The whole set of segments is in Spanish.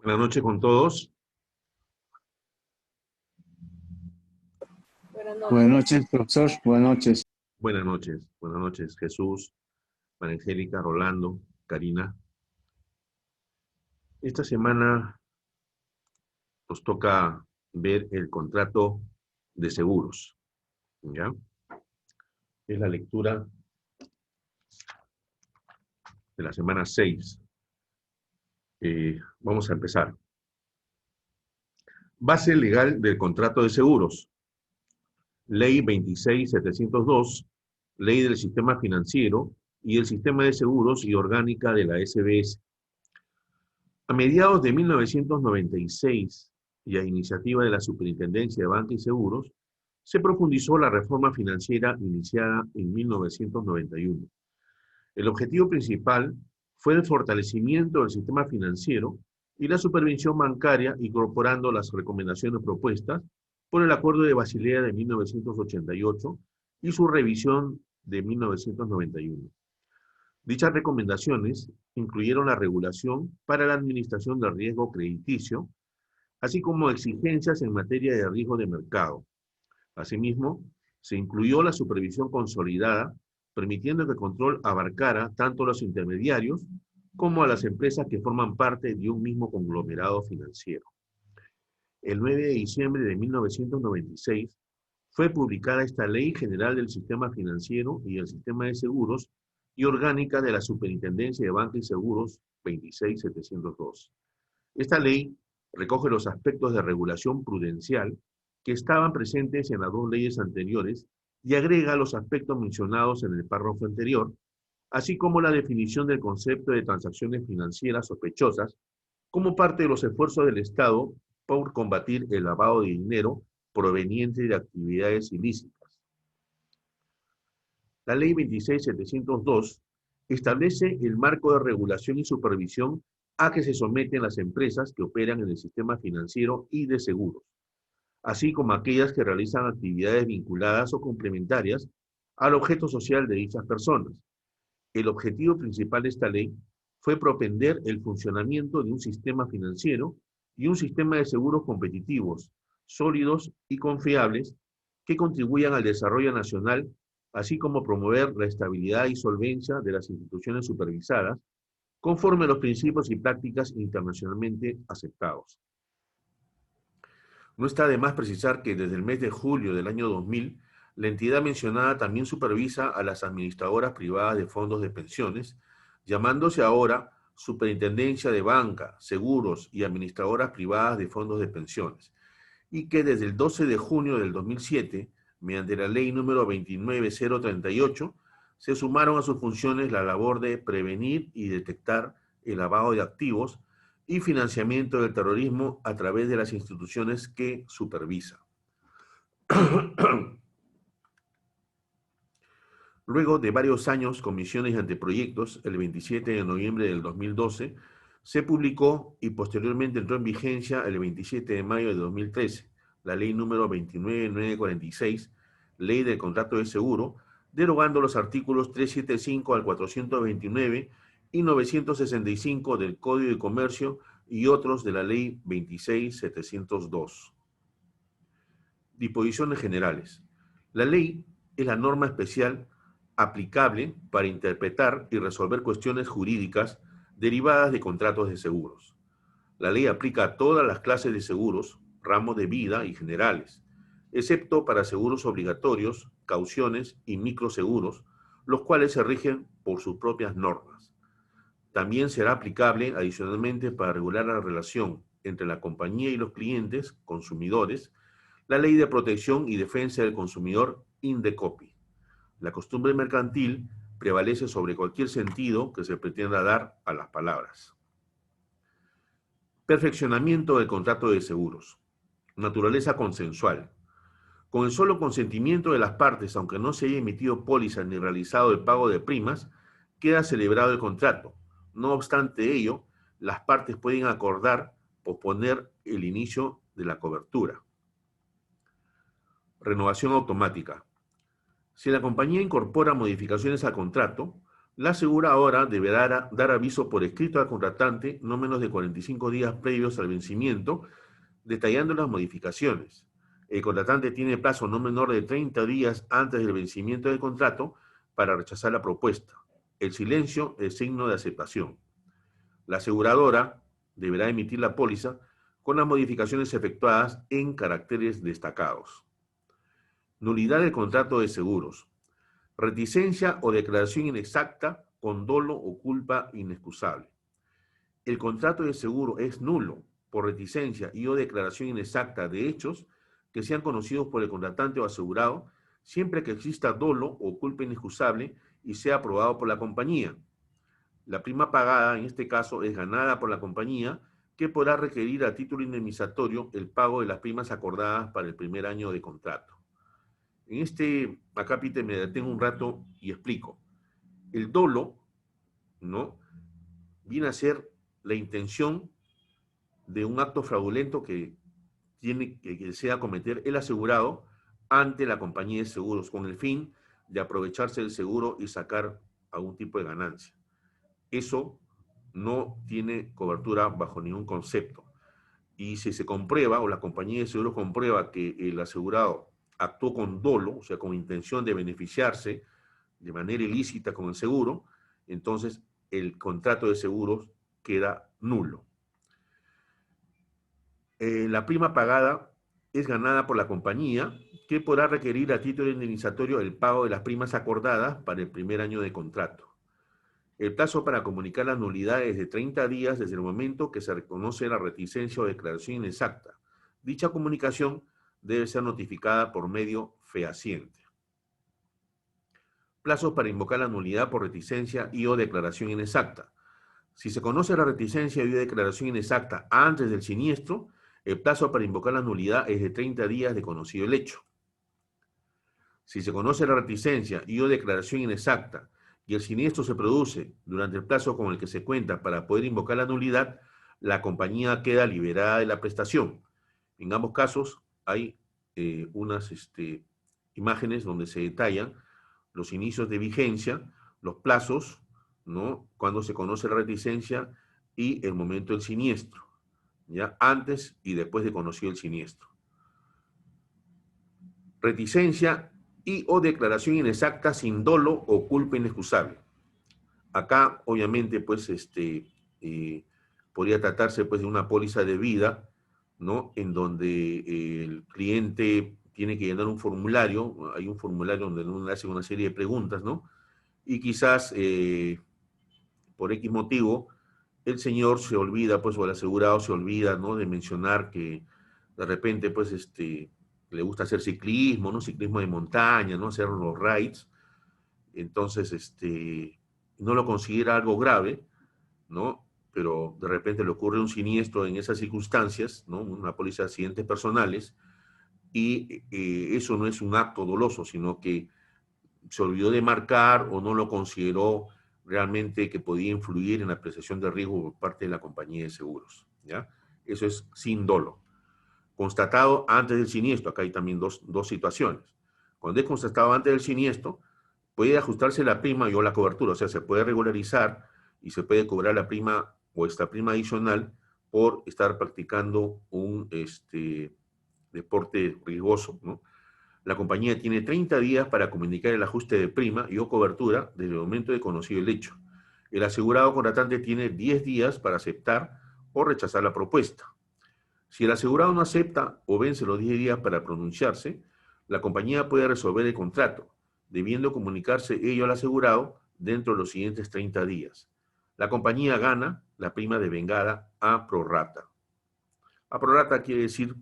Buenas noches con todos. Buenas noches, profesor. Buenas noches. Buenas noches, Jesús, María Angélica, Rolando, Karina. Esta semana nos toca ver el contrato de seguros, ¿ya? Es la lectura de la semana 6. Vamos a empezar. Base legal del contrato de seguros. Ley 26702, Ley del Sistema Financiero y el Sistema de Seguros y Orgánica de la SBS. A mediados de 1996 y a iniciativa de la Superintendencia de Banca y Seguros, se profundizó la reforma financiera iniciada en 1991. El objetivo principal fue el fortalecimiento del sistema financiero y la supervisión bancaria, incorporando las recomendaciones propuestas por el Acuerdo de Basilea de 1988 y su revisión de 1991. Dichas recomendaciones incluyeron la regulación para la administración del riesgo crediticio, así como exigencias en materia de riesgo de mercado. Asimismo, se incluyó la supervisión consolidada, permitiendo que el control abarcara tanto a los intermediarios como a las empresas que forman parte de un mismo conglomerado financiero. El 9 de diciembre de 1996 fue publicada esta Ley General del Sistema Financiero y el Sistema de Seguros y Orgánica de la Superintendencia de Banca y Seguros 26702. Esta ley recoge los aspectos de regulación prudencial que estaban presentes en las dos leyes anteriores y agrega los aspectos mencionados en el párrafo anterior, así como la definición del concepto de transacciones financieras sospechosas como parte de los esfuerzos del Estado por combatir el lavado de dinero proveniente de actividades ilícitas. La Ley 26702 establece el marco de regulación y supervisión a que se someten las empresas que operan en el sistema financiero y de seguros, así como aquellas que realizan actividades vinculadas o complementarias al objeto social de dichas personas. El objetivo principal de esta ley fue propender el funcionamiento de un sistema financiero y un sistema de seguros competitivos, sólidos y confiables que contribuyan al desarrollo nacional, así como promover la estabilidad y solvencia de las instituciones supervisadas, conforme a los principios y prácticas internacionalmente aceptados. No está de más precisar que desde el mes de julio del año 2000, la entidad mencionada también supervisa a las administradoras privadas de fondos de pensiones, llamándose ahora Superintendencia de Banca, Seguros y Administradoras Privadas de Fondos de Pensiones, y que desde el 12 de junio del 2007, mediante la ley número 29038, se sumaron a sus funciones la labor de prevenir y detectar el lavado de activos y financiamiento del terrorismo a través de las instituciones que supervisa. Luego de varios años, comisiones y anteproyectos, el 27 de noviembre del 2012, se publicó y posteriormente entró en vigencia el 27 de mayo de 2013, la ley número 29946, Ley del Contrato de Seguro, derogando los artículos 375 al 429 y 965 del Código de Comercio y otros de la Ley 26702. Disposiciones generales. La ley es la norma especial aplicable para interpretar y resolver cuestiones jurídicas derivadas de contratos de seguros. La ley aplica a todas las clases de seguros, ramos de vida y generales, excepto para seguros obligatorios, cauciones y microseguros, los cuales se rigen por sus propias normas. También será aplicable adicionalmente para regular la relación entre la compañía y los clientes, consumidores, la Ley de Protección y Defensa del Consumidor, INDECOPI. La costumbre mercantil prevalece sobre cualquier sentido que se pretenda dar a las palabras. Perfeccionamiento del contrato de seguros. Naturaleza consensual. Con el solo consentimiento de las partes, aunque no se haya emitido póliza ni realizado el pago de primas, queda celebrado el contrato. No obstante ello, las partes pueden acordar posponer el inicio de la cobertura. Renovación automática. Si la compañía incorpora modificaciones al contrato, La aseguradora deberá dar aviso por escrito al contratante no menos de 45 días previos al vencimiento, detallando las modificaciones. El contratante tiene plazo no menor de 30 días antes del vencimiento del contrato para rechazar la propuesta. El silencio es signo de aceptación. La aseguradora deberá emitir la póliza con las modificaciones efectuadas en caracteres destacados. Nulidad del contrato de seguros. Reticencia o declaración inexacta con dolo o culpa inexcusable. El contrato de seguro es nulo por reticencia y o declaración inexacta de hechos que sean conocidos por el contratante o asegurado, siempre que exista dolo o culpa inexcusable y sea aprobado por la compañía. La prima pagada, en este caso, es ganada por la compañía, que podrá requerir a título indemnizatorio el pago de las primas acordadas para el primer año de contrato. En este acápite me detengo un rato y explico. El dolo, ¿no?, viene a ser la intención de un acto fraudulento que desea cometer el asegurado ante la compañía de seguros con el fin de aprovecharse del seguro y sacar algún tipo de ganancia. Eso no tiene cobertura bajo ningún concepto. Y si se comprueba, o la compañía de seguros comprueba que el asegurado actuó con dolo, o sea, con intención de beneficiarse de manera ilícita con el seguro, entonces el contrato de seguros queda nulo. La prima pagada es ganada por la compañía, que podrá requerir a título indemnizatorio el pago de las primas acordadas para el primer año de contrato. El plazo para comunicar la nulidad es de 30 días desde el momento que se reconoce la reticencia o declaración inexacta. Dicha comunicación debe ser notificada por medio fehaciente. Plazos para invocar la nulidad por reticencia y o declaración inexacta. Si se conoce la reticencia y o declaración inexacta antes del siniestro, el plazo para invocar la nulidad es de 30 días de conocido el hecho. Si se conoce la reticencia y o declaración inexacta y el siniestro se produce durante el plazo con el que se cuenta para poder invocar la nulidad, la compañía queda liberada de la prestación. En ambos casos hay unas imágenes donde se detallan los inicios de vigencia, los plazos, ¿no?, cuando se conoce la reticencia y el momento del siniestro, ¿ya?, antes y después de conocido el siniestro. Reticencia y o declaración inexacta sin dolo o culpa inexcusable. Acá, obviamente, pues, podría tratarse, pues, de una póliza de vida, ¿no?, en donde el cliente tiene que llenar un formulario, hay un formulario donde uno le hace una serie de preguntas, ¿no?, y quizás, por X motivo, el señor se olvida, pues, o el asegurado se olvida, ¿no?, de mencionar que de repente, pues, le gusta hacer ciclismo, ¿no?, ciclismo de montaña, ¿no?, hacer los rides. Entonces, no lo considera algo grave, ¿no?, pero de repente le ocurre un siniestro en esas circunstancias, ¿no?, una póliza de accidentes personales, y eso no es un acto doloso, sino que se olvidó de marcar o no lo consideró realmente que podía influir en la apreciación de riesgo por parte de la compañía de seguros, ¿ya? Eso es sin dolo. Constatado antes del siniestro, acá hay también dos situaciones. Cuando es constatado antes del siniestro, puede ajustarse la prima o la cobertura, o sea, se puede regularizar y se puede cobrar la prima o esta prima adicional por estar practicando un deporte riesgoso, ¿no? La compañía tiene 30 días para comunicar el ajuste de prima y o cobertura desde el momento de conocido el hecho. El asegurado contratante tiene 10 días para aceptar o rechazar la propuesta. Si el asegurado no acepta o vence los 10 días para pronunciarse, la compañía puede resolver el contrato, debiendo comunicarse ello al asegurado dentro de los siguientes 30 días. La compañía gana la prima devengada a prorrata. A prorrata quiere decir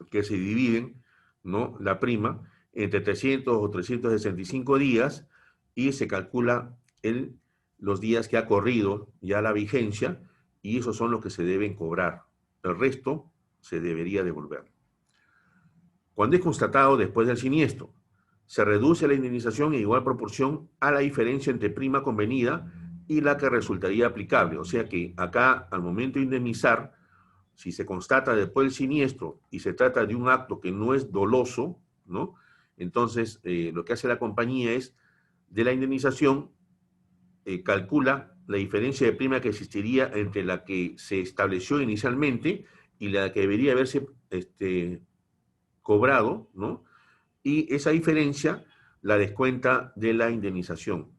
que se dividen, ¿no?, la prima entre 300 o 365 días y se calcula los días que ha corrido ya la vigencia y esos son los que se deben cobrar. El resto se debería devolver. Cuando es constatado después del siniestro, se reduce la indemnización en igual proporción a la diferencia entre prima convenida y la que resultaría aplicable. O sea que acá, al momento de indemnizar, si se constata después del siniestro y se trata de un acto que no es doloso, ¿no?, entonces lo que hace la compañía es, de la indemnización, calcula la diferencia de prima que existiría entre la que se estableció inicialmente y la que debería haberse cobrado, ¿no? Y esa diferencia la descuenta de la indemnización.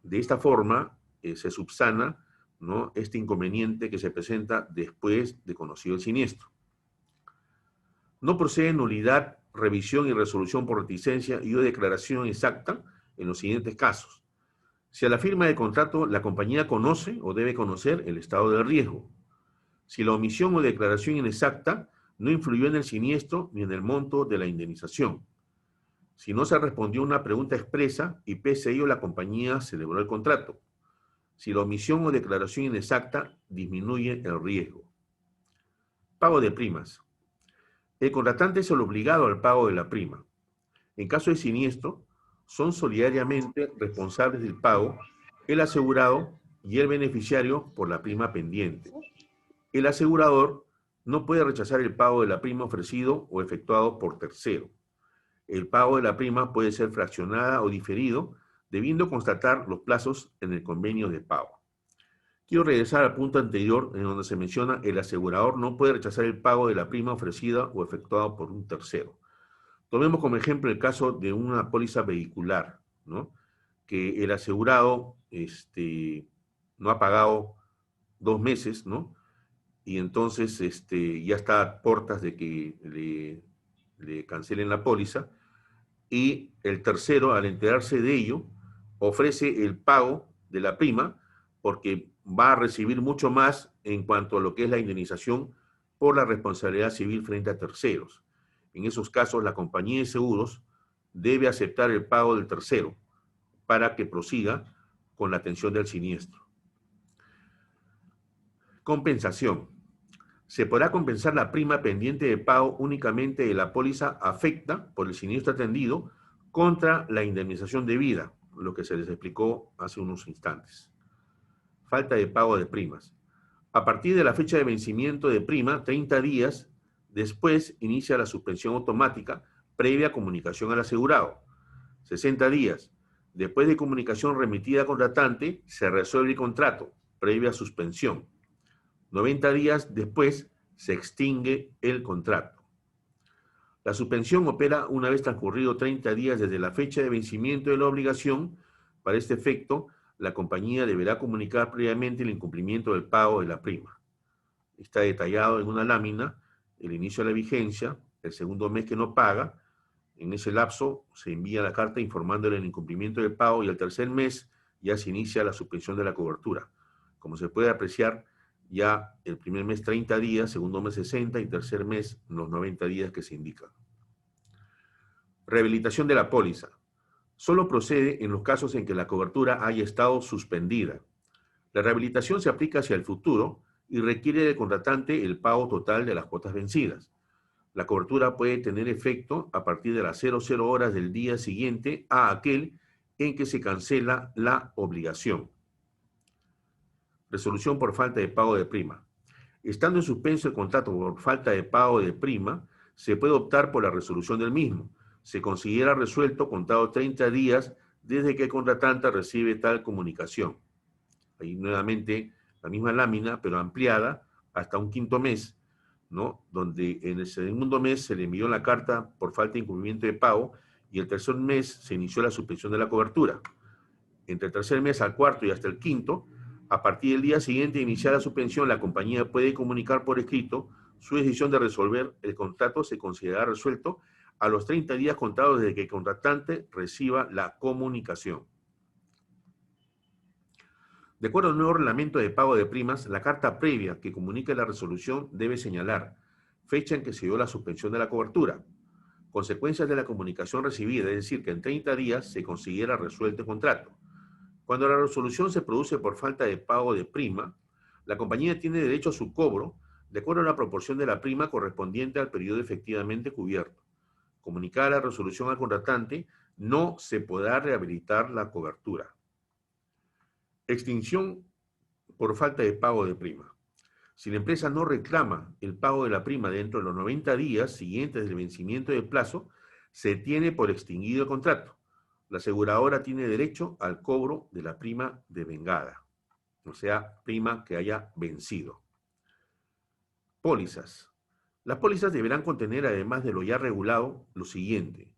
De esta forma se subsana, ¿no?, este inconveniente que se presenta después de conocido el siniestro. No procede nulidad, revisión y resolución por reticencia y o declaración exacta en los siguientes casos. Si a la firma del contrato la compañía conoce o debe conocer el estado de riesgo. Si la omisión o declaración inexacta no influyó en el siniestro ni en el monto de la indemnización. Si no se respondió a una pregunta expresa y pese a ello la compañía celebró el contrato. Si la omisión o declaración inexacta disminuye el riesgo. Pago de primas. El contratante es el obligado al pago de la prima. En caso de siniestro, son solidariamente responsables del pago el asegurado y el beneficiario por la prima pendiente. El asegurador no puede rechazar el pago de la prima ofrecido o efectuado por tercero. El pago de la prima puede ser fraccionada o diferido, debiendo constatar los plazos en el convenio de pago. Quiero regresar al punto anterior en donde se menciona el asegurador no puede rechazar el pago de la prima ofrecida o efectuado por un tercero. Tomemos como ejemplo el caso de una póliza vehicular, ¿no?, que el asegurado no ha pagado 2 meses, ¿no?, y entonces ya está a puertas de que le cancelen la póliza, y el tercero, al enterarse de ello, ofrece el pago de la prima porque va a recibir mucho más en cuanto a lo que es la indemnización por la responsabilidad civil frente a terceros. En esos casos, la compañía de seguros debe aceptar el pago del tercero para que prosiga con la atención del siniestro. Compensación. Se podrá compensar la prima pendiente de pago únicamente de la póliza afecta por el siniestro atendido contra la indemnización debida, lo que se les explicó hace unos instantes. Falta de pago de primas. A partir de la fecha de vencimiento de prima, 30 días después inicia la suspensión automática previa comunicación al asegurado. 60 días después de comunicación remitida al contratante, se resuelve el contrato previa suspensión. 90 días después se extingue el contrato. La suspensión opera una vez transcurrido 30 días desde la fecha de vencimiento de la obligación. Para este efecto, la compañía deberá comunicar previamente el incumplimiento del pago de la prima. Está detallado en una lámina el inicio de la vigencia, el segundo mes que no paga. En ese lapso se envía la carta informándole el incumplimiento del pago y el tercer mes ya se inicia la suspensión de la cobertura. Como se puede apreciar, ya el primer mes 30 días, segundo mes 60 y tercer mes los 90 días que se indican. Rehabilitación de la póliza. Solo procede en los casos en que la cobertura haya estado suspendida. La rehabilitación se aplica hacia el futuro y requiere del contratante el pago total de las cuotas vencidas. La cobertura puede tener efecto a partir de las 00 horas del día siguiente a aquel en que se cancela la obligación. Resolución por falta de pago de prima. Estando en suspenso el contrato por falta de pago de prima, se puede optar por la resolución del mismo. Se considera resuelto contado 30 días desde que el contratante recibe tal comunicación. Ahí nuevamente la misma lámina, pero ampliada hasta un quinto mes, ¿no?, donde en el segundo mes se le envió la carta por falta de incumplimiento de pago y el tercer mes se inició la suspensión de la cobertura. Entre el tercer mes al cuarto y hasta el quinto, a partir del día siguiente de iniciar la suspensión, la compañía puede comunicar por escrito su decisión de resolver el contrato. Se considerará resuelto a los 30 días contados desde que el contratante reciba la comunicación. De acuerdo al nuevo reglamento de pago de primas, la carta previa que comunique la resolución debe señalar fecha en que se dio la suspensión de la cobertura, consecuencias de la comunicación recibida, es decir, que en 30 días se considera resuelto el contrato. Cuando la resolución se produce por falta de pago de prima, la compañía tiene derecho a su cobro de acuerdo a la proporción de la prima correspondiente al periodo efectivamente cubierto. Comunicada la resolución al contratante, no se podrá rehabilitar la cobertura. Extinción por falta de pago de prima. Si la empresa no reclama el pago de la prima dentro de los 90 días siguientes del vencimiento del plazo, se tiene por extinguido el contrato. la aseguradora tiene derecho al cobro de la prima devengada, o sea, prima que haya vencido. Pólizas. Las pólizas deberán contener, además de lo ya regulado, lo siguiente: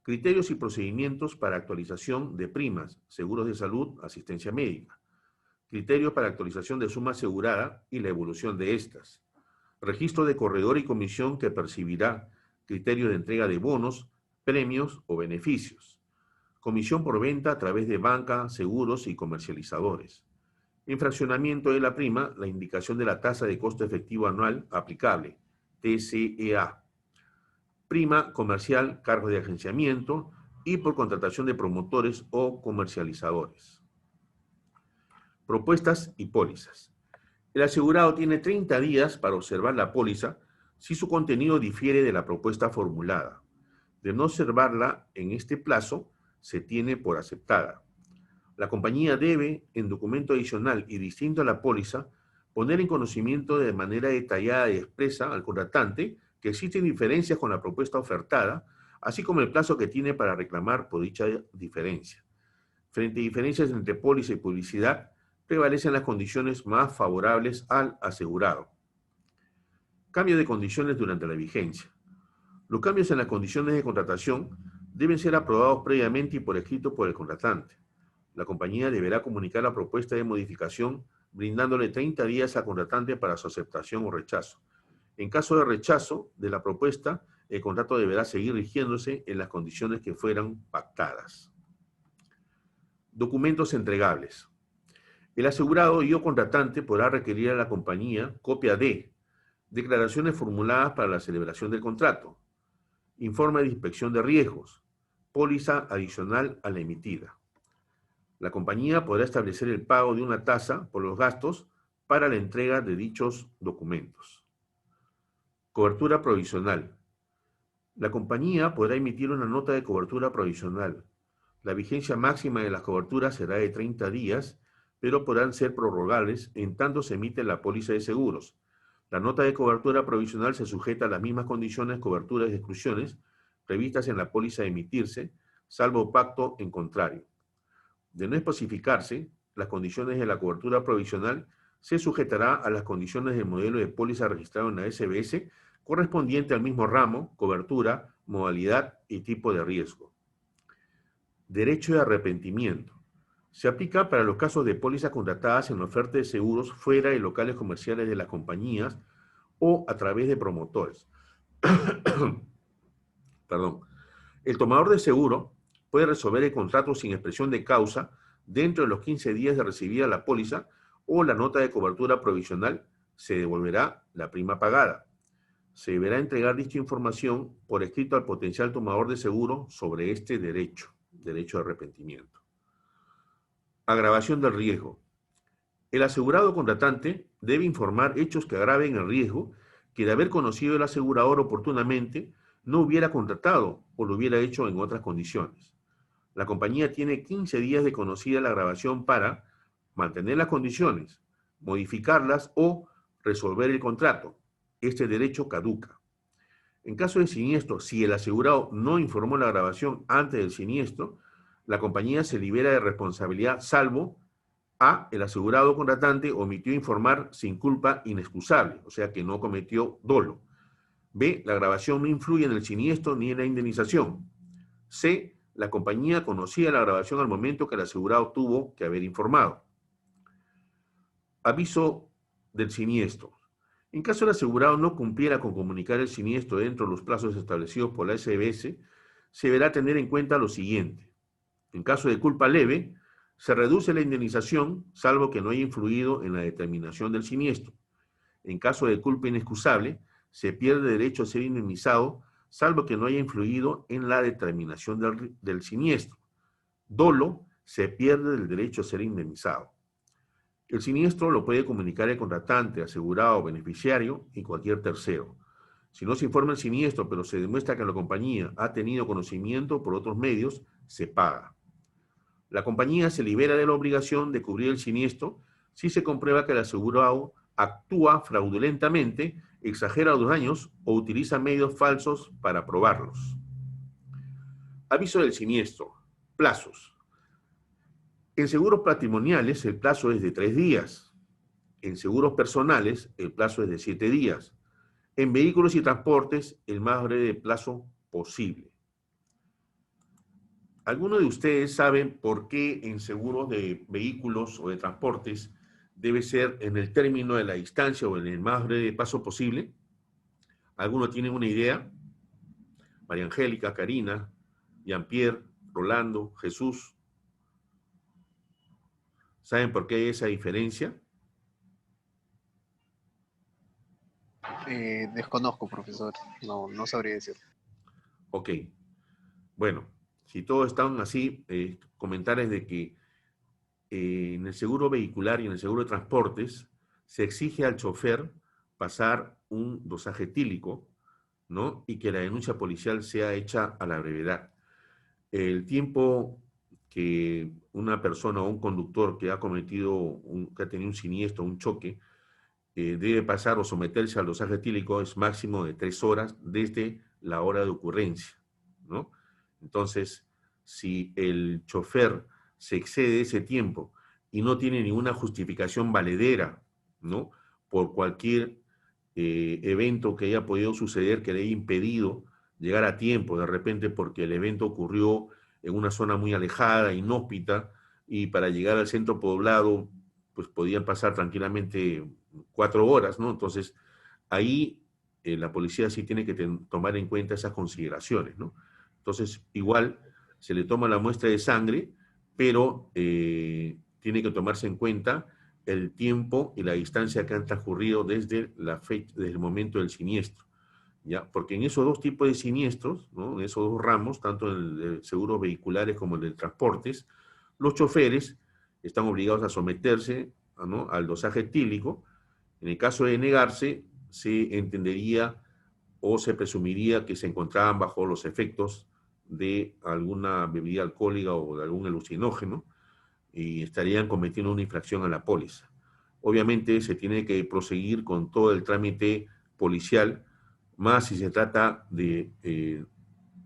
criterios y procedimientos para actualización de primas, seguros de salud, asistencia médica, criterios para actualización de suma asegurada y la evolución de estas, registro de corredor y comisión que percibirá, criterio de entrega de bonos, premios o beneficios, comisión por venta a través de banca, seguros y comercializadores, infraccionamiento de la prima, la indicación de la tasa de costo efectivo anual aplicable, TCEA, prima comercial, cargo de agenciamiento y por contratación de promotores o comercializadores. Propuestas y pólizas. El asegurado tiene 30 días para observar la póliza si su contenido difiere de la propuesta formulada. De no observarla en este plazo, se tiene por aceptada. La compañía debe, en documento adicional y distinto a la póliza, poner en conocimiento de manera detallada y expresa al contratante que existen diferencias con la propuesta ofertada, así como el plazo que tiene para reclamar por dicha diferencia. Frente a diferencias entre póliza y publicidad, prevalecen las condiciones más favorables al asegurado. Cambio de condiciones durante la vigencia. Los cambios en las condiciones de contratación deben ser aprobados previamente y por escrito por el contratante. La compañía deberá comunicar la propuesta de modificación brindándole 30 días al contratante para su aceptación o rechazo. En caso de rechazo de la propuesta, el contrato deberá seguir rigiéndose en las condiciones que fueran pactadas. Documentos entregables. El asegurado y o contratante podrá requerir a la compañía copia de declaraciones formuladas para la celebración del contrato, informe de inspección de riesgos, póliza adicional a la emitida. La compañía podrá establecer el pago de una tasa por los gastos para la entrega de dichos documentos. Cobertura provisional. La compañía podrá emitir una nota de cobertura provisional. La vigencia máxima de las coberturas será de 30 días, pero podrán ser prorrogables en tanto se emite la póliza de seguros. La nota de cobertura provisional se sujeta a las mismas condiciones, coberturas y exclusiones previstas en la póliza a emitirse, salvo pacto en contrario. De no especificarse las condiciones de la cobertura provisional, se sujetará a las condiciones del modelo de póliza registrado en la SBS correspondiente al mismo ramo, cobertura, modalidad y tipo de riesgo. Derecho de arrepentimiento. Se aplica para los casos de pólizas contratadas en oferta de seguros fuera de locales comerciales de las compañías o a través de promotores. Perdón. El tomador de seguro puede resolver el contrato sin expresión de causa dentro de los 15 días de recibida la póliza o la nota de cobertura provisional, se devolverá la prima pagada. Se deberá entregar dicha información por escrito al potencial tomador de seguro sobre este derecho de arrepentimiento. Agravación del riesgo. El asegurado contratante debe informar hechos que agraven el riesgo que de haber conocido el asegurador oportunamente no hubiera contratado o lo hubiera hecho en otras condiciones. La compañía tiene 15 días de conocida la agravación para mantener las condiciones, modificarlas o resolver el contrato. Este derecho caduca. En caso de siniestro, si el asegurado no informó la agravación antes del siniestro, la compañía se libera de responsabilidad salvo A, el asegurado contratante omitió informar sin culpa inexcusable, o sea que no cometió dolo. B, la agravación no influye en el siniestro ni en la indemnización. C, la compañía conocía la agravación al momento que el asegurado tuvo que haber informado. Aviso del siniestro. En caso el asegurado no cumpliera con comunicar el siniestro dentro de los plazos establecidos por la SBS, se deberá tener en cuenta lo siguiente. En caso de culpa leve, se reduce la indemnización, salvo que no haya influido en la determinación del siniestro. En caso de culpa inexcusable, se pierde derecho a ser indemnizado, salvo que no haya influido en la determinación del siniestro. Dolo, se pierde el derecho a ser indemnizado. El siniestro lo puede comunicar el contratante, asegurado, beneficiario y cualquier tercero. Si no se informa el siniestro, pero se demuestra que la compañía ha tenido conocimiento por otros medios, se paga. La compañía se libera de la obligación de cubrir el siniestro si se comprueba que el asegurado actúa fraudulentamente, exagera los daños o utiliza medios falsos para probarlos. Aviso del siniestro. Plazos. En seguros patrimoniales el plazo es de 3 días. En seguros personales el plazo es de 7 días. En vehículos y transportes el más breve plazo posible. ¿Algunos de ustedes saben por qué en seguros de vehículos o de transportes debe ser en el término de la distancia o en el más breve plazo posible? ¿Algunos tienen una idea? María Angélica, Karina, Jean-Pierre, Rolando, Jesús. ¿Saben por qué hay esa diferencia? Desconozco, profesor. No sabría decir. Ok. Bueno, si todos están así, comentarles de que en el seguro vehicular y en el seguro de transportes se exige al chofer pasar un dosaje etílico, ¿no? Y que la denuncia policial sea hecha a la brevedad. El tiempo que una persona o un conductor que ha cometido, que ha tenido un siniestro, un choque, debe pasar o someterse al dosaje etílico es máximo de 3 horas desde la hora de ocurrencia, ¿no? Entonces, si el chofer se excede ese tiempo y no tiene ninguna justificación valedera, ¿no? Por cualquier evento que haya podido suceder que le haya impedido llegar a tiempo, de repente porque el evento ocurrió en una zona muy alejada, inhóspita, y para llegar al centro poblado, pues podían pasar tranquilamente 4 horas, ¿no? Entonces, ahí la policía sí tiene que tomar en cuenta esas consideraciones, ¿no? Entonces, igual se le toma la muestra de sangre, pero tiene que tomarse en cuenta el tiempo y la distancia que han transcurrido desde la fecha, desde el momento del siniestro, ¿ya? Porque en esos dos tipos de siniestros, ¿no? En esos dos ramos, tanto en el de seguros vehiculares como el de transportes, los choferes están obligados a someterse, ¿no? Al dosaje etílico. En el caso de negarse, se entendería o se presumiría que se encontraban bajo los efectos de alguna bebida alcohólica o de algún alucinógeno y estarían cometiendo una infracción a la póliza. Obviamente se tiene que proseguir con todo el trámite policial, más si se trata de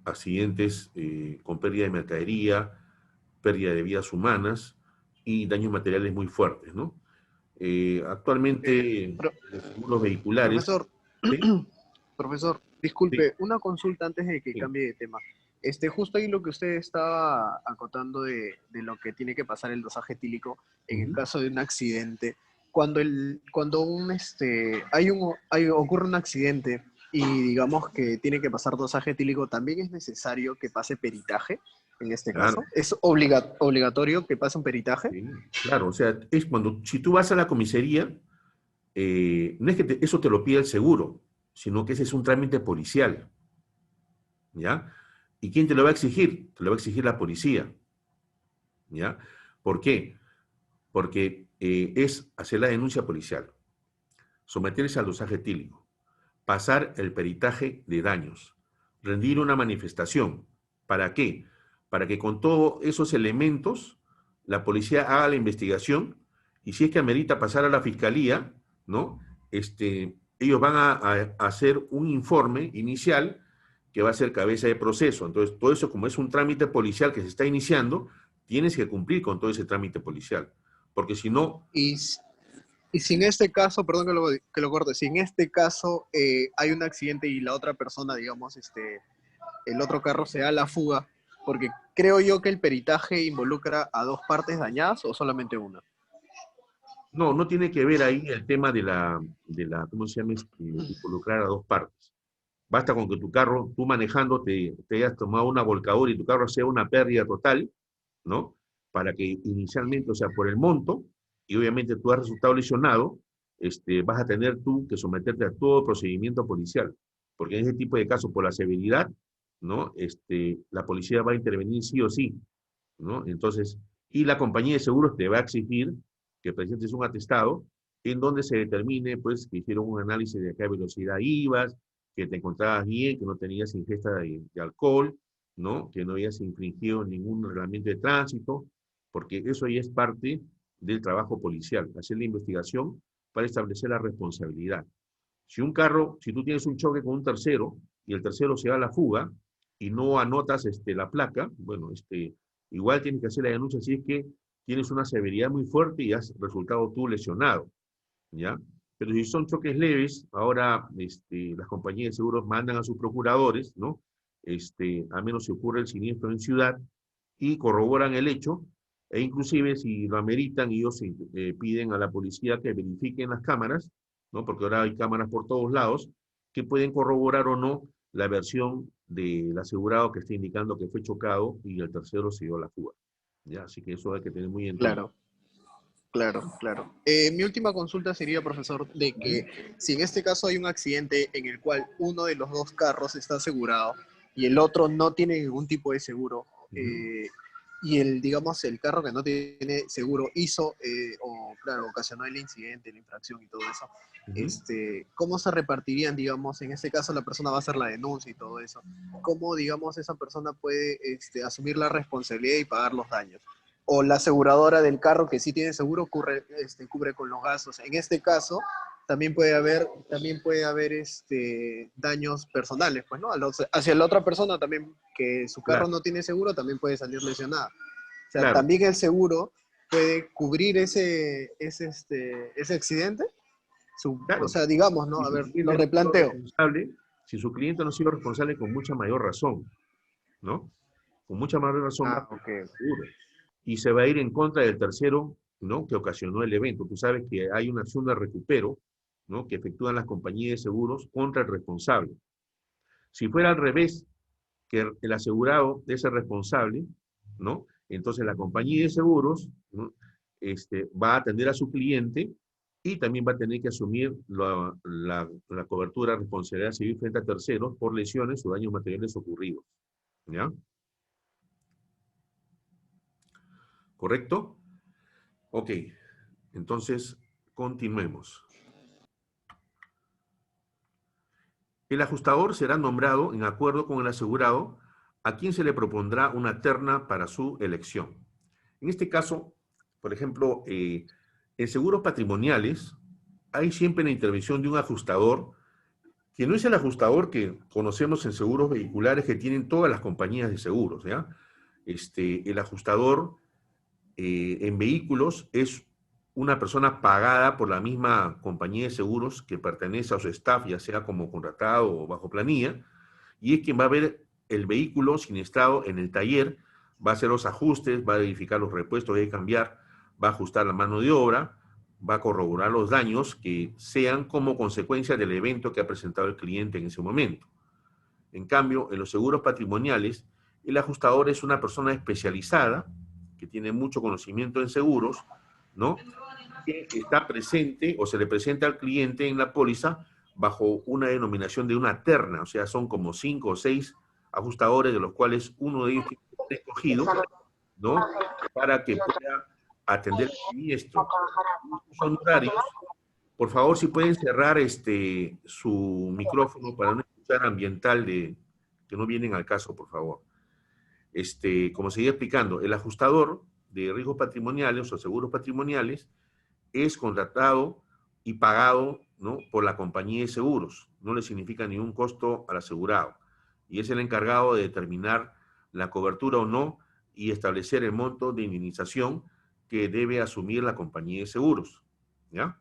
accidentes con pérdida de mercadería, pérdida de vidas humanas y daños materiales muy fuertes, ¿no? Actualmente los seguros vehiculares... Profesor, ¿Sí? profesor, Sí. disculpe, una consulta antes de que Sí. cambie de tema. Justo ahí lo que usted estaba acotando de lo que tiene que pasar el dosaje etílico en el caso de un accidente. Cuando ocurre un accidente y digamos que tiene que pasar dosaje etílico, ¿también es necesario que pase peritaje en este Claro, caso? ¿Es obligatorio que pase un peritaje? sí, claro, o sea, es cuando, si tú vas a la comisaría, no es que eso te lo pida el seguro, sino que ese es un trámite policial, ¿ya? ¿Y quién te lo va a exigir? Te lo va a exigir la policía, ¿ya? ¿Por qué? Porque es hacer la denuncia policial, someterse al dosaje etílico, pasar el peritaje de daños, rendir una manifestación. ¿Para qué? Para que con todos esos elementos la policía haga la investigación y si es que amerita pasar a la fiscalía, ¿no? Ellos van a hacer un informe inicial que va a ser cabeza de proceso. Entonces, todo eso, como es un trámite policial que se está iniciando, tienes que cumplir con todo ese trámite policial. Porque si no, Y, y si en este caso, perdón que lo corte, si en este caso hay un accidente y la otra persona, digamos, el otro carro se da a la fuga, porque creo yo que el peritaje involucra a dos partes dañadas o solamente una. no tiene que ver ahí el tema ¿cómo se llama? Involucrar a dos partes. Basta con que tu carro, tú manejando, te hayas tomado una volcadura y tu carro sea una pérdida total, ¿no? Para que inicialmente, o sea, por el monto, y obviamente tú has resultado lesionado, vas a tener tú que someterte a todo procedimiento policial. Porque en ese tipo de casos, por la severidad, ¿no? La policía va a intervenir sí o sí, ¿no? Entonces, y la compañía de seguros te va a exigir que presentes un atestado en donde se determine, pues, que hicieron un análisis de a qué velocidad ibas, que te encontrabas bien, que no tenías ingesta de alcohol, ¿no? Que no habías infringido ningún reglamento de tránsito, porque eso ya es parte del trabajo policial, hacer la investigación para establecer la responsabilidad. Si tú tienes un choque con un tercero y el tercero se da a la fuga y no anotas la placa, bueno, igual tienes que hacer la denuncia si es que tienes una severidad muy fuerte y has resultado tú lesionado, ¿ya? Pero si son choques leves, ahora las compañías de seguros mandan a sus procuradores, ¿no? A menos si ocurre el siniestro en ciudad, y corroboran el hecho, e inclusive si lo ameritan, ellos piden a la policía que verifiquen las cámaras, ¿no? Porque ahora hay cámaras por todos lados, que pueden corroborar o no la versión del asegurado que está indicando que fue chocado y el tercero se dio la fuga. ¿Ya? Así que eso hay que tener muy en cuenta. Claro, claro, claro. Mi última consulta sería, profesor, de ¿Vale? que si en este caso hay un accidente en el cual uno de los dos carros está asegurado y el otro no tiene ningún tipo de seguro, Ujú, y digamos, el carro que no tiene seguro hizo, o claro, ocasionó el incidente, la infracción y todo eso, ujú. ¿cómo se repartirían, digamos, en este caso la persona va a hacer la denuncia y todo eso? ¿Cómo, digamos, esa persona puede asumir la responsabilidad y pagar los daños? O la aseguradora del carro que sí tiene seguro cubre con los gastos. En este caso, también puede haber daños personales, pues, ¿no? Hacia la otra persona también, que su carro Claro, no tiene seguro, también puede salir lesionada. O sea, claro, también el seguro puede cubrir ese accidente. O claro. sea, digamos, ¿no? Si A su ver, cliente lo no ha sido replanteo. responsable, si su cliente no ha sido responsable con mucha mayor razón, ¿no? Con mucha mayor razón va a Ah, cubrir ok. el seguro. Y se va a ir en contra del tercero, ¿no? Que ocasionó el evento. Tú sabes que hay una acción de recupero, ¿no? Que efectúan las compañías de seguros contra el responsable. Si fuera al revés, que el asegurado es el responsable, ¿no? Entonces la compañía de seguros, ¿no? Va a atender a su cliente y también va a tener que asumir la cobertura de responsabilidad civil frente a terceros por lesiones o daños materiales ocurridos. ¿Ya? ¿Correcto? Ok, entonces continuemos. El ajustador será nombrado en acuerdo con el asegurado, a quien se le propondrá una terna para su elección. En este caso, por ejemplo, en seguros patrimoniales hay siempre la intervención de un ajustador, que no es el ajustador que conocemos en seguros vehiculares que tienen todas las compañías de seguros, ¿ya? El ajustador en vehículos es una persona pagada por la misma compañía de seguros que pertenece a su staff, ya sea como contratado o bajo planilla, y es quien va a ver el vehículo siniestrado en el taller, va a hacer los ajustes, va a verificar los repuestos que hay que cambiar, va a ajustar la mano de obra, va a corroborar los daños que sean como consecuencia del evento que ha presentado el cliente en ese momento. En cambio, en los seguros patrimoniales, el ajustador es una persona especializada que tiene mucho conocimiento en seguros, ¿no? Que está presente o se le presenta al cliente en la póliza bajo una denominación de una terna, o sea, son como 5 o 6 ajustadores, de los cuales uno de ellos tiene que ser escogido, ¿no? Para que pueda atender el siniestro. Sus honorarios, por favor, si pueden cerrar su micrófono para no escuchar ambiental de que no vienen al caso, por favor. Como seguía explicando, el ajustador de riesgos patrimoniales o seguros patrimoniales es contratado y pagado, ¿no? Por la compañía de seguros. No le significa ningún costo al asegurado. Y es el encargado de determinar la cobertura o no y establecer el monto de indemnización que debe asumir la compañía de seguros. ¿Ya?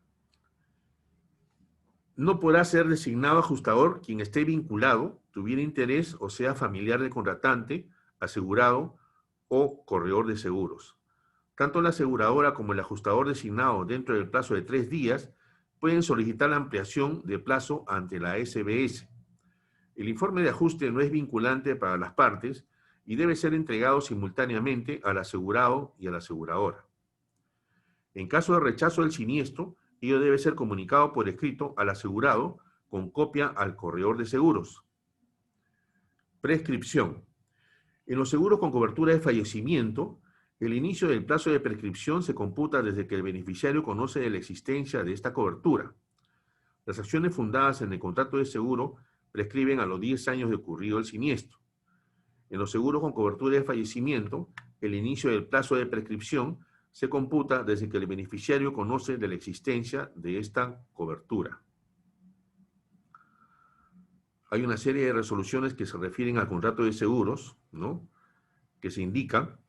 No podrá ser designado ajustador quien esté vinculado, tuviera interés o sea familiar del contratante, asegurado o corredor de seguros. Tanto la aseguradora como el ajustador designado dentro del plazo de 3 días pueden solicitar la ampliación de plazo ante la SBS. El informe de ajuste no es vinculante para las partes y debe ser entregado simultáneamente al asegurado y a la aseguradora. En caso de rechazo del siniestro, ello debe ser comunicado por escrito al asegurado con copia al corredor de seguros. Prescripción. En los seguros con cobertura de fallecimiento, el inicio del plazo de prescripción se computa desde que el beneficiario conoce de la existencia de esta cobertura. Las acciones fundadas en el contrato de seguro prescriben a los 10 años de ocurrido el siniestro. En los seguros con cobertura de fallecimiento, el inicio del plazo de prescripción se computa desde que el beneficiario conoce de la existencia de esta cobertura. Hay una serie de resoluciones que se refieren al contrato de seguros, ¿no? Que se indican.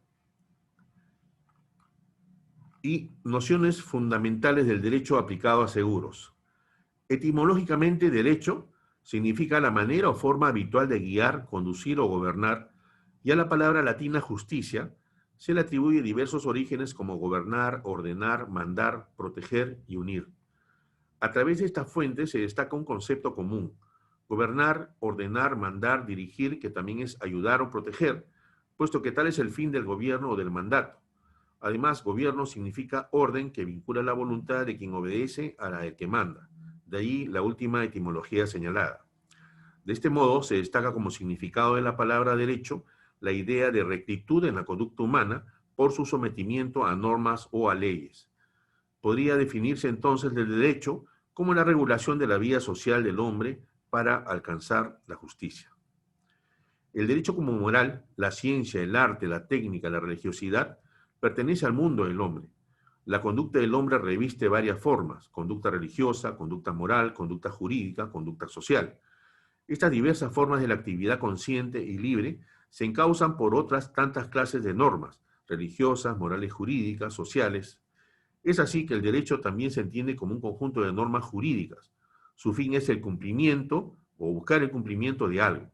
Y nociones fundamentales del derecho aplicado a seguros. Etimológicamente, derecho significa la manera o forma habitual de guiar, conducir o gobernar, y a la palabra latina justicia se le atribuye diversos orígenes como gobernar, ordenar, mandar, proteger y unir. A través de esta fuente se destaca un concepto común: gobernar, ordenar, mandar, dirigir, que también es ayudar o proteger, puesto que tal es el fin del gobierno o del mandato. Además, gobierno significa orden que vincula la voluntad de quien obedece a la del que manda. De ahí la última etimología señalada. De este modo, se destaca como significado de la palabra derecho la idea de rectitud en la conducta humana por su sometimiento a normas o a leyes. Podría definirse entonces el derecho como la regulación de la vida social del hombre para alcanzar la justicia. El derecho como moral, la ciencia, el arte, la técnica, la religiosidad, pertenece al mundo del hombre. La conducta del hombre reviste varias formas: conducta religiosa, conducta moral, conducta jurídica, conducta social. Estas diversas formas de la actividad consciente y libre se encausan por otras tantas clases de normas, religiosas, morales, jurídicas, sociales. Es así que el derecho también se entiende como un conjunto de normas jurídicas. Su fin es el cumplimiento o buscar el cumplimiento de algo.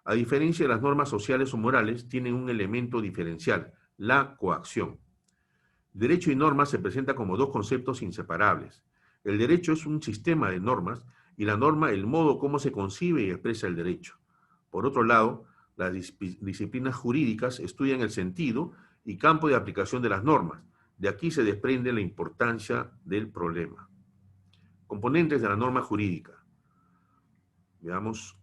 A diferencia de las normas sociales o morales, tienen un elemento diferencial: la coacción. Derecho y norma se presentan como dos conceptos inseparables. El derecho es un sistema de normas y la norma el modo como se concibe y expresa el derecho. Por otro lado, las disciplinas jurídicas estudian el sentido y campo de aplicación de las normas. De aquí se desprende la importancia del problema. Componentes de la norma jurídica. Veamos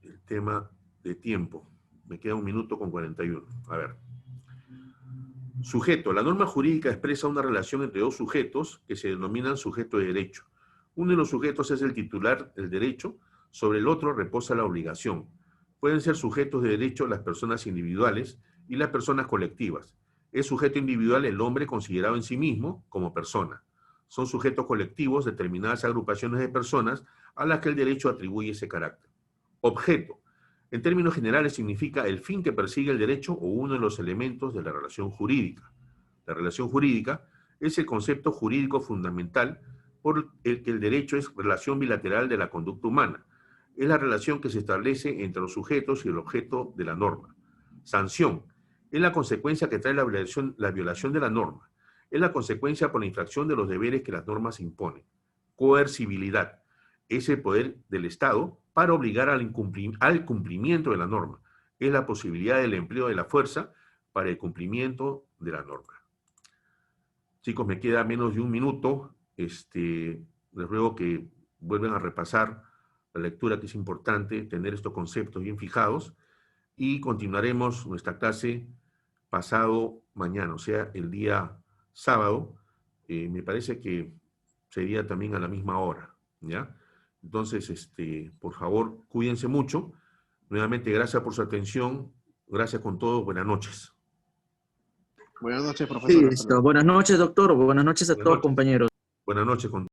el tema de tiempo. Me queda 1 minuto con 41. A ver. Sujeto. La norma jurídica expresa una relación entre dos sujetos que se denominan sujeto de derecho. Uno de los sujetos es el titular del derecho, sobre el otro reposa la obligación. Pueden ser sujetos de derecho las personas individuales y las personas colectivas. Es sujeto individual el hombre considerado en sí mismo como persona. Son sujetos colectivos determinadas agrupaciones de personas a las que el derecho atribuye ese carácter. Objeto. En términos generales significa el fin que persigue el derecho o uno de los elementos de la relación jurídica. La relación jurídica es el concepto jurídico fundamental por el que el derecho es relación bilateral de la conducta humana. Es la relación que se establece entre los sujetos y el objeto de la norma. Sanción es la consecuencia que trae la violación de la norma. Es la consecuencia por la infracción de los deberes que las normas imponen. Coercibilidad es el poder del Estado para obligar al cumplimiento de la norma. Es la posibilidad del empleo de la fuerza para el cumplimiento de la norma. Chicos, me queda menos de 1 minuto. Les ruego que vuelvan a repasar la lectura, que es importante tener estos conceptos bien fijados, y continuaremos nuestra clase pasado mañana, o sea, el día sábado. Me parece que sería también a la misma hora, ¿ya? Entonces, por favor, cuídense mucho. Nuevamente, gracias por su atención. Gracias con todo. Buenas noches. Buenas noches, Sí, profesor. Hasta luego. buenas noches, doctor. Buenas noches a Buenas todos, noches. compañeros. Buenas noches con